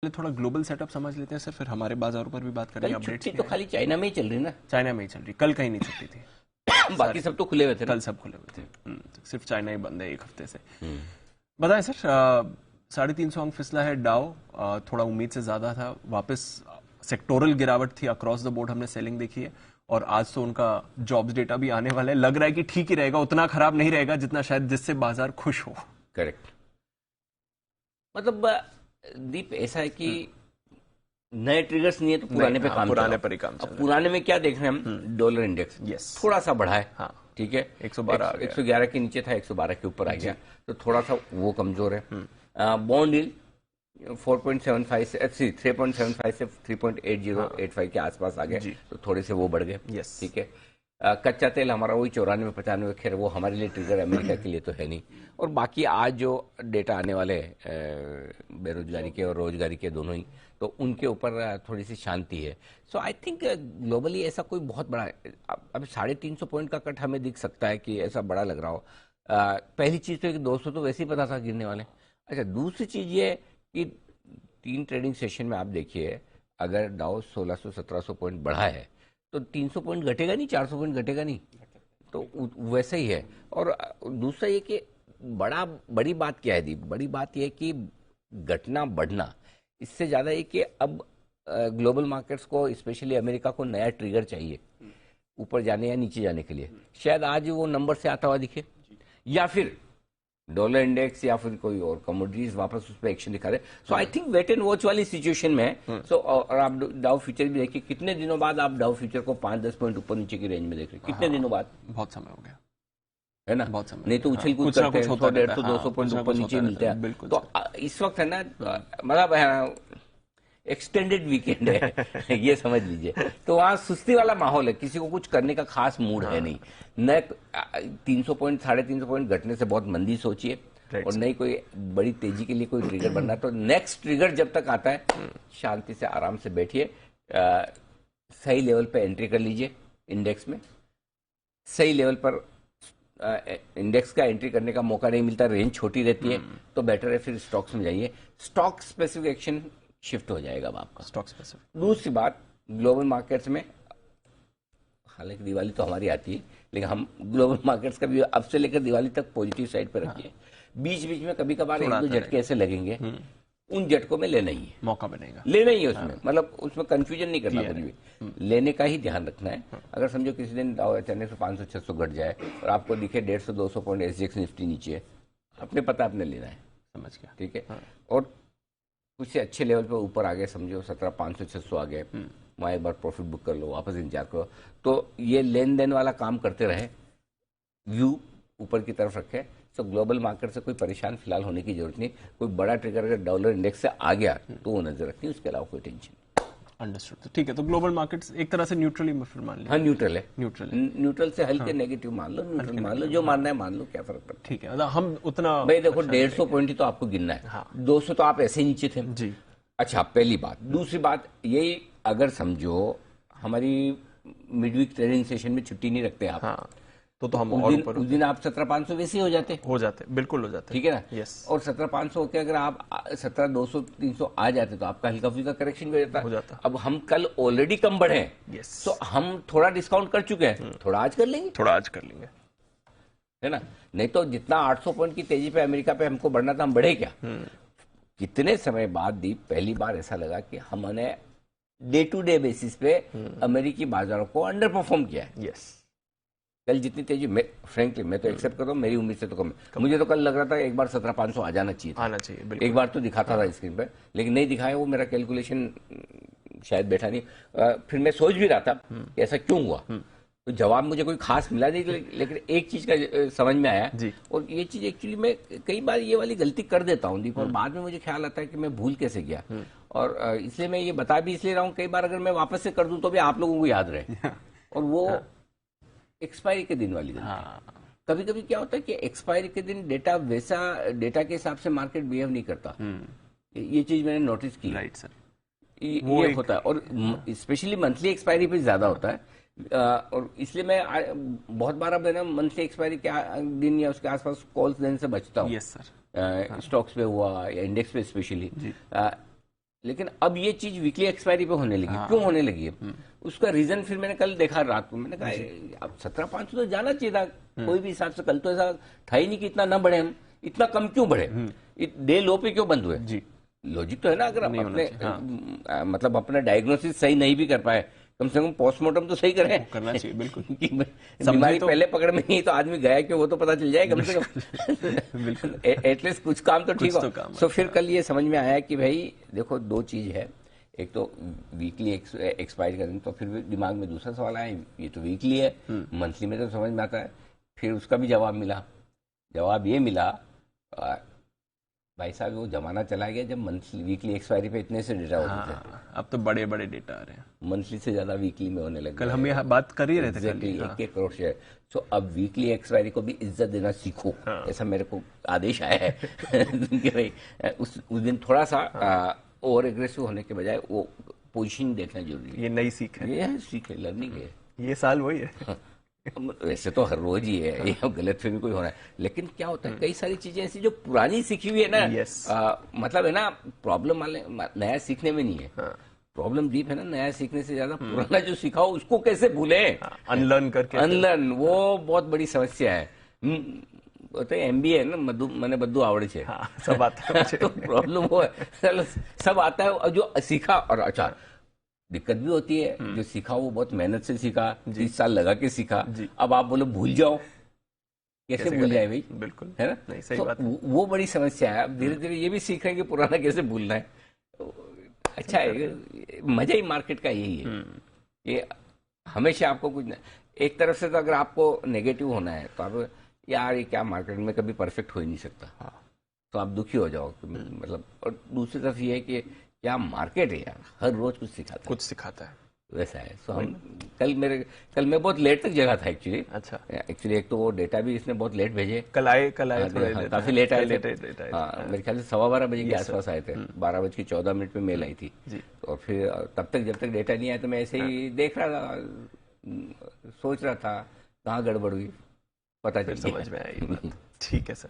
थोड़ा global setup समझ लेते हैं सर, फिर हमारे बाजारों पर भी बात कल करेंगे। अपडेट्स छुट्टी तो खाली चाइना में ही चल रही ना, चाइना में ही चल रही, कल कहीं नहीं छुट्टी थी। बाकी सब तो खुले हुए थे ना। कल सब खुले हुए थे। सिर्फ चाइना ही बंद है एक हफ्ते से। बताएं सर, 350 अंक फिसला है डाउ, थोड़ा उम्मीद से ज्यादा था। वापस सेक्टोरल गिरावट थी, अक्रॉस द बोर्ड हमने सेलिंग देखी है। और आज तो उनका जॉब्स डेटा भी आने वाला है, लग रहा है कि ठीक ही रहेगा, उतना खराब नहीं रहेगा जितना शायद जिससे बाजार खुश हो। करेक्ट। मतलब दीप ऐसा है कि नए ट्रिगर्स नहीं है तो पुराने पे काम पुराने चलाओ। पर ही काम अब चल पुराने में क्या देख रहे हैं हम, डॉलर इंडेक्स यस थोड़ा सा बढ़ा है। हाँ, ठीक है, 112 आ गया। 111 के नीचे था, 112 के ऊपर आ गया, तो थोड़ा सा वो कमजोर है। बॉन्ड यील्ड 4.75 से 3.75 से 3.8085 के आसपास आ गए, तो थोड़े से वो बढ़ गए। यस ठीक है। कच्चा तेल हमारा वही 94-95, खैर वो हमारे लिए ट्रिगर, अमेरिका के लिए तो है नहीं। और बाकी आज जो डेटा आने वाले बेरोजगारी के और रोजगारी के दोनों ही, तो उनके ऊपर थोड़ी सी शांति है। सो आई थिंक ग्लोबली ऐसा कोई बहुत बड़ा, अब 350 पॉइंट का कट हमें दिख सकता है कि ऐसा बड़ा लग रहा हो। पहली चीज तो 200 तो वैसे ही पता था गिरने वाले। अच्छा, दूसरी चीज ये कि 3 ट्रेडिंग सेशन में आप देखिए, अगर डाउ 1600-1700 पॉइंट बढ़ा है तो 300 पॉइंट घटेगा नहीं, 400 पॉइंट घटेगा नहीं, तो वैसे ही है। और दूसरा ये कि बड़ी बात क्या है दीप, बड़ी बात यह कि घटना बढ़ना इससे ज्यादा है कि अब ग्लोबल मार्केट्स को, स्पेशली अमेरिका को नया ट्रिगर चाहिए ऊपर जाने या नीचे जाने के लिए। शायद आज वो नंबर से आता हुआ दिखे, या फिर डॉलर इंडेक्स या फिर कोई और कमोडिटीज वापस उस पर एक्शन दिखा रहे। So I think wait and watch वाली सिचुएशन में है। सो और आप डाउ फ्यूचर भी देखिए, कितने दिनों बाद आप डाउ फ्यूचर को 5-10 पॉइंट ऊपर नीचे की रेंज में देख रहे हैं, कितने दिनों बाद? बहुत समय हो गया है ना, बहुत समय। नहीं तो उछल कूद करते हैं, 100-150-200 पॉइंट ऊपर नीचे मिलते हैं। तो इस वक्त है ना, मतलब एक्सटेंडेड वीकेंड है ये समझ लीजिए। तो वहां सुस्ती वाला माहौल है, किसी को कुछ करने का खास मूड है नहीं। न 300 पॉइंट 350 पॉइंट घटने से बहुत मंदी सोचिए, और नहीं कोई बड़ी तेजी के लिए कोई ट्रिगर बनना। तो नेक्स्ट ट्रिगर जब तक आता है, शांति से आराम से बैठिए, सही लेवल पे एंट्री कर लीजिए इंडेक्स में। सही लेवल पर इंडेक्स का एंट्री करने का मौका नहीं मिलता, रेंज छोटी रहती है, तो बेटर है फिर स्टॉक्स में जाइए। स्टॉक स्पेसिफिक एक्शन शिफ्ट हो जाएगा अब आपका, स्टॉक स्पेसिफिक। दूसरी बात, ग्लोबल मार्केट्स में, हालांकि दिवाली तो हमारी आती है, लेकिन हम ग्लोबल मार्केट्स का भी अब से लेकर दिवाली तक पॉजिटिव साइड पे रखिए। बीच बीच में कभी कभार 1-2 झटके ऐसे लगेंगे, उन झटकों में लेना ही है, मौका बनेगा, लेना ही है उसमें। मतलब उसमें कंफ्यूजन नहीं करना, कुछ भी लेने का ही ध्यान रखना है। अगर समझो किसी दिन अचानक से 500-600 घट जाए और आपको दिखे 150-200 पॉइंट एसजीएक्स निफ्टी नीचे है, अपने पता आपने लेना है, समझ गया, ठीक है। और कुछ से अच्छे लेवल पे ऊपर आ गए, समझो 17,500-600 आ गए, वहां एक बार प्रॉफिट बुक कर लो, वापस इंतजार करो। तो ये लेन देन वाला काम करते रहे, व्यू ऊपर की तरफ रखे। तो ग्लोबल मार्केट से कोई परेशान फिलहाल होने की जरूरत नहीं। कोई बड़ा ट्रिगर अगर डॉलर इंडेक्स से आ गया तो वो नजर रखनी, उसके अलावा कोई टेंशन। अंडरस्टूड। तो ठीक है, तो ग्लोबल मार्केट्स एक तरह से न्यूट्रल ही फिर मान लिया। हाँ, न्यूट्रल है, न्यूट्रल से हल्के नेगेटिव मान लो, न्यूट्रल मान लो, जो मानना है मान लो, क्या फर्क पड़ता है। ठीक है, मतलब हम उतना, भाई देखो 150 पॉइंट ही तो आपको गिनना है, 200 तो आप ऐसे ही नीचे थे जी। अच्छा, पहली बात। दूसरी बात यही, अगर समझो हमारी मिडवीक ट्रेडिंग सेशन में छुट्टी नहीं रखते आप, तो हम उस दिन आप 17,500 वैसे ही हो जाते, बिल्कुल हो जाते, ठीक है ना। यस। और 17,500 होकर अगर आप 17,200-300 आ जाते तो आपका हल्का फुल्का करेक्शन भी हो जाता। अब हम कल ऑलरेडी कम बढ़े हैं, यस, तो हम थोड़ा डिस्काउंट कर चुके हैं, थोड़ा आज कर लेंगे, है ना। नहीं तो जितना 800 पॉइंट की तेजी पे अमेरिका पे हमको बढ़ना था, हम बढ़े क्या। कितने समय बाद दीप पहली बार ऐसा लगा कि हमने डे टू डे बेसिस पे अमेरिकी बाजारों को अंडर परफॉर्म किया है। यस, कल जितनी तेजी, फ्रेंकली मैं तो एक्सेप्ट करता हूँ, मेरी उम्मीद से तो कम है। मुझे तो कल लग रहा था एक बार 17,500 आ जाना चाहिए, एक बार तो दिखाता था स्क्रीन पे, लेकिन नहीं दिखाया। वो मेरा कैलकुलेशन शायद बैठा नहीं। फिर मैं सोच भी रहा था कि ऐसा क्यों हुआ, तो जवाब मुझे कोई खास मिला नहीं, लेकिन एक चीज का समझ में आया, और ये चीज एक्चुअली मैं कई बार ये वाली गलती कर देता हूँ दीप, और बाद में मुझे ख्याल आता है कि मैं भूल कैसे गया। और इसलिए मैं ये बता भी इसलिए रहा हूँ, कई बार अगर मैं वापस से कर दूं तो भी आप लोगों को याद रहे। और वो एक्सपायरी के दिन वाली गलती। कभी कभी क्या होता है कि एक्सपायरी के दिन डेटा डेटा के हिसाब से मार्केट बिहेव नहीं करता, ये चीज मैंने नोटिस की। राइट सर, ये होता है, और स्पेशली मंथली एक्सपायरी पे ज्यादा होता है। और इसलिए मैं बहुत बार अब है ना, मंथली एक्सपायरी के दिन या उसके आसपास कॉल्स देने से बचता हूँ। यस सर, स्टॉक्स पे हुआ या इंडेक्स पे स्पेशली। लेकिन अब ये चीज वीकली एक्सपायरी पे होने लगी। क्यों होने लगी है? उसका रीजन फिर मैंने कल देखा रात को, मैंने कहा अब 17,500 तो जाना चाहिए था कोई भी हिसाब से। कल तो ऐसा था ही नहीं कि इतना ना बढ़े, हम इतना कम क्यों बढ़े, डे लो पे क्यों बंद हुए? जी, लॉजिक तो है ना, अगर आप अपने मतलब अपना डायग्नोसिस सही नहीं भी कर पाए, कम से कम पोस्टमार्टम तो सही करें, करना चाहिए बिल्कुल। कि बीमारी तो पहले पकड़ में नहीं तो आदमी गया क्यों वो तो पता चल जाए कम से कम। बिल्कुल, एटलीस्ट कुछ काम तो ठीक हो। तो सो फिर कल ये समझ में आया कि भाई देखो दो चीज है, एक तो वीकली एक्सपायर करें, तो फिर दिमाग में दूसरा सवाल आया, ये तो वीकली है, मंथली में तो समझ में आता है। फिर उसका भी जवाब मिला, जवाब ये मिला भाई साहब वो जमाना चला गया जब मंथली वीकली एक्सपायरी पे इतने से डेटा होते थे। अब तो बड़े बड़े डेटा आ रहे हैं, मंथली से ज्यादा वीकली में होने लगे। कल हम ये बात कर ही रहे थे एग्जैक्टली 1 करोड़ शेयर। सो अब वीकली एक्सपायरी को भी इज्जत देना सीखो, ऐसा मेरे को आदेश आया है कि भाई उस दिन थोड़ा सा ओवर एग्रेसिव होने के बजाय वो पोजीशन देखना जरूरी है। ये नई सीख है, ये सीख है, लर्निंग है, ये साल वही है। वैसे तो हर रोज ही है, ये गलत फहमी कोई होना है, लेकिन क्या होता है कई सारी चीजें ऐसी जो पुरानी सीखी हुई है ना, मतलब है ना, प्रॉब्लम वाले नया सीखने में नहीं है, प्रॉब्लम डीप है ना, नया सीखने से ज्यादा पुराना जो सीखा हो उसको कैसे भूले, अनलर्न करके, अनलर्न, वो बहुत बड़ी समस्या है। तो MBA है ना, मैंने बद्दू आवड़े छे, सब आता है तो प्रॉब्लम वो है, सब आता है, और जो सीखा, और अच्छा दिक्कत भी होती है, जो सीखा वो बहुत मेहनत से सीखा, 30 साल लगा के सीखा, अब आप बोलो भूल जाओ, कैसे भूल जाए भाई? बिल्कुल है ना, नहीं, सही तो बात है। वो बड़ी समस्या है। अब धीरे धीरे ये भी सीख रहे हैं कि पुराना कैसे भूलना है। अच्छा है, मजा ही मार्केट का यही है, ये हमेशा आपको कुछ एक तरफ से तो अगर आपको नेगेटिव होना है तो आप यार ये क्या मार्केट में कभी परफेक्ट हो ही नहीं सकता, तो आप दुखी हो जाओ मतलब। और दूसरी तरफ ये है कि क्या मार्केट है यार, हर रोज कुछ सिखाता है, वैसा है। सो हम कल मैं बहुत लेट तक जगा था एक्चुअली। अच्छा, एक्चुअली एक तो वो डेटा भी इसने बहुत लेट भेजे, कल आए काफी लेट आए थे। हाँ, मेरे ख्याल से 12:15 बजे के आसपास आए थे, 12:14 पे मेल आई थी। और फिर तब तक जब तक डेटा नहीं आया तो मैं ऐसे ही देख रहा था, सोच रहा था कहाँ गड़बड़ हुई, पता चल समझ में आई। ठीक है सर।